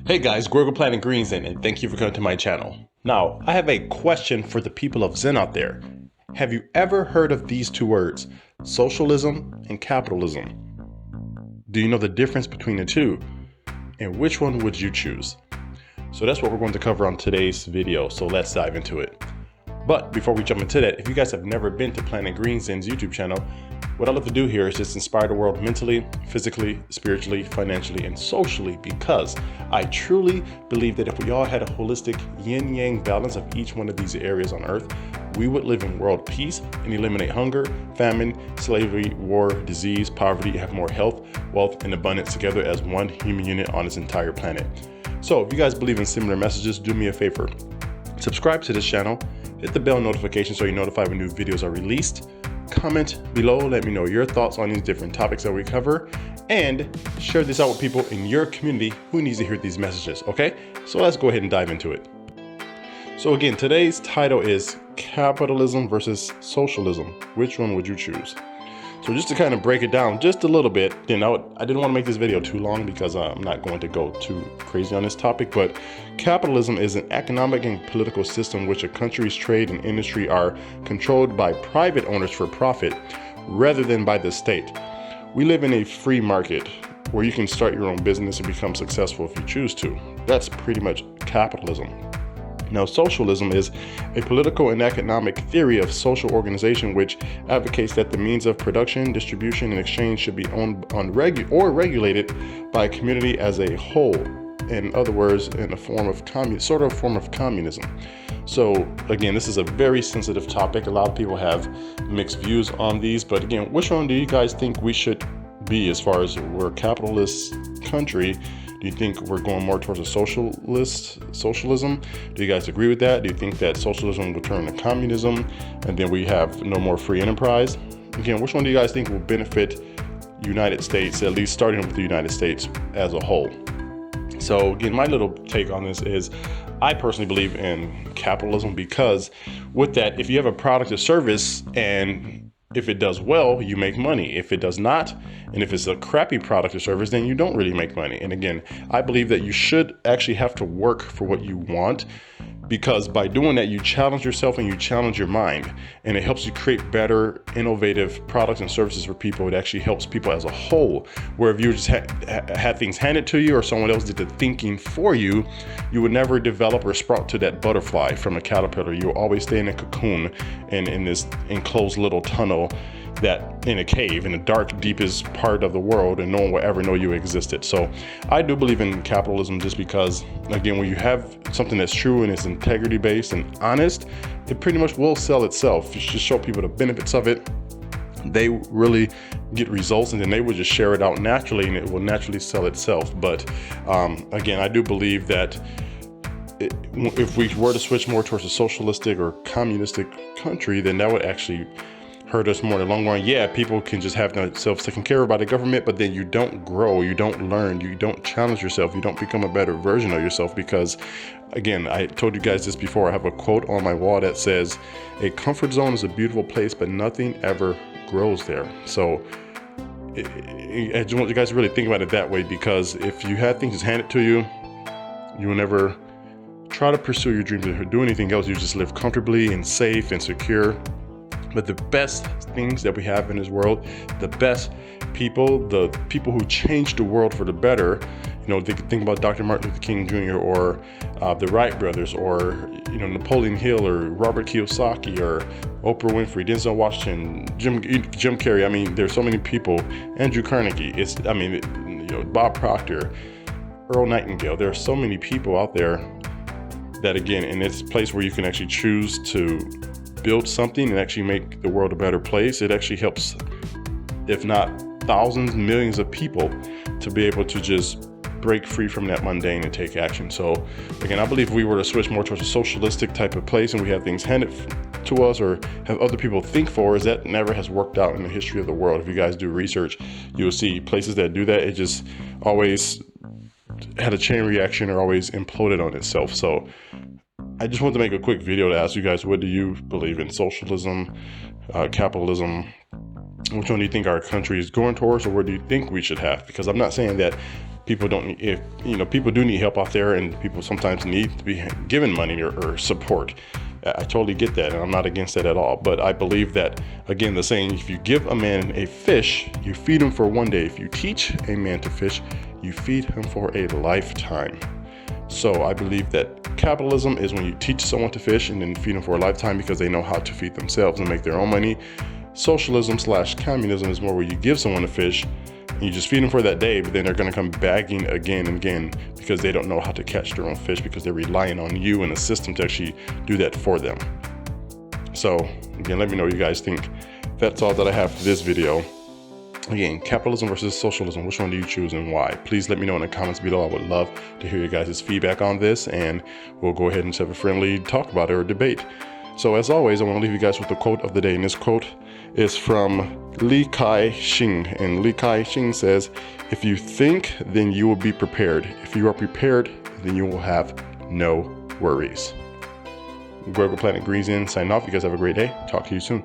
Hey guys, Planet Green Zen, and thank you for coming to my channel. Now, I have a question for the people of Zen out there. Have you ever heard of these two words, socialism and capitalism? Do you know the difference between the two? And which one would you choose? So that's what we're going to cover on today's video, so let's dive into it. But before we jump into that, if you guys have never been to Planet Green Zen's YouTube channel, what I love to do here is just inspire the world mentally, physically, spiritually, financially, and socially, because I truly believe that if we all had a holistic yin-yang balance of each one of these areas on earth, we would live in world peace and eliminate hunger, famine, slavery, war, disease, poverty, have more health, wealth, and abundance together as one human unit on this entire planet. So if you guys believe in similar messages, do me a favor. Subscribe to this channel, hit the bell notification so you're notified when new videos are released. Comment below, let me know your thoughts on these different topics that we cover, and share this out with people in your community who needs to hear these messages, okay? So let's go ahead and dive into it. So again, today's title is Capitalism versus Socialism. Which one would you choose? So just to kind of break it down just a little bit, I didn't want to make this video too long because I'm not going to go too crazy on this topic, but capitalism is an economic and political system which a country's trade and industry are controlled by private owners for profit rather than by the state. We live in a free market where you can start your own business and become successful if you choose to. That's pretty much capitalism. Now, socialism is a political and economic theory of social organization which advocates that the means of production, distribution, and exchange should be owned or regulated by a community as a whole. In other words, in a form of communism. So again, this is a very sensitive topic. A lot of people have mixed views on these, but again, which one do you guys think we should be as far as we're a capitalist country? Do you think we're going more towards a socialism? Do you guys agree with that? Do you think that socialism will turn to communism and then we have no more free enterprise? Again, which one do you guys think will benefit United States, at least starting with the United States as a whole? So again, my little take on this is I personally believe in capitalism because with that, if you have a product or service and if it does well, you make money. If it does not, and if it's a crappy product or service, then you don't really make money. And again, I believe that you should actually have to work for what you want, because by doing that, you challenge yourself and you challenge your mind, and it helps you create better, innovative products and services for people. It actually helps people as a whole, where if you just had things handed to you or someone else did the thinking for you, you would never develop or sprout to that butterfly from a caterpillar. You will always stay in a cocoon and in this enclosed little tunnel that in a cave in the dark, deepest part of the world, and no one will ever know you existed. So I do believe in capitalism just because, again, when you have something that's true and it's integrity based and honest, it pretty much will sell itself. You just show people the benefits of it. They really get results, and then they would just share it out naturally, and it will naturally sell itself. But again, I do believe that if we were to switch more towards a socialistic or communistic country, then that would actually hurt us more in the long run. Yeah, people can just have themselves taken care of by the government, but then you don't grow, you don't learn, you don't challenge yourself, you don't become a better version of yourself. Because again, I told you guys this before, I have a quote on my wall that says, "A comfort zone is a beautiful place, but nothing ever grows there." So I just want you guys to really think about it that way, because if you had things handed to you, you will never try to pursue your dreams or do anything else. You just live comfortably and safe and secure. But the best things that we have in this world, the best people, the people who changed the world for the better, think about Dr. Martin Luther King Jr. or the Wright brothers, or Napoleon Hill or Robert Kiyosaki or Oprah Winfrey, Denzel Washington, Jim Carrey. I mean, there's so many people. Andrew Carnegie. Bob Proctor, Earl Nightingale. There are so many people out there that, again, in this place where you can actually choose to build something and actually make the world a better place. It actually helps, if not thousands, millions of people to be able to just break free from that mundane and take action. So again, I believe if we were to switch more towards a socialistic type of place and we have things handed to us or have other people think for us, that never has worked out in the history of the world. If you guys do research, you will see places that do that, it just always had a chain reaction or always imploded on itself. So I just wanted to make a quick video to ask you guys, what do you believe in? Socialism, capitalism? Which one do you think our country is going towards, or what do you think we should have? Because I'm not saying that people don't need, if people do need help out there, and people sometimes need to be given money or support. I totally get that, and I'm not against that at all. But I believe that, again, the saying, if you give a man a fish, you feed him for one day. If you teach a man to fish, you feed him for a lifetime. So I believe that capitalism is when you teach someone to fish and then feed them for a lifetime because they know how to feed themselves and make their own money. Socialism/communism is more where you give someone a fish and you just feed them for that day, but then they're going to come begging again and again because they don't know how to catch their own fish, because they're relying on you and the system to actually do that for them. So again, let me know what you guys think. That's all that I have for this video. Again, capitalism versus socialism, which one do you choose and why? Please let me know in the comments below. I would love to hear your guys' feedback on this, and we'll go ahead and have a friendly talk about it or debate. So as always, I want to leave you guys with the quote of the day, and this quote is from Li Kai-shing, and Li Kai-shing says, "If you think, then you will be prepared. If you are prepared, then you will have no worries." Planet Green Zen signing off. You guys have a great day. Talk to you soon.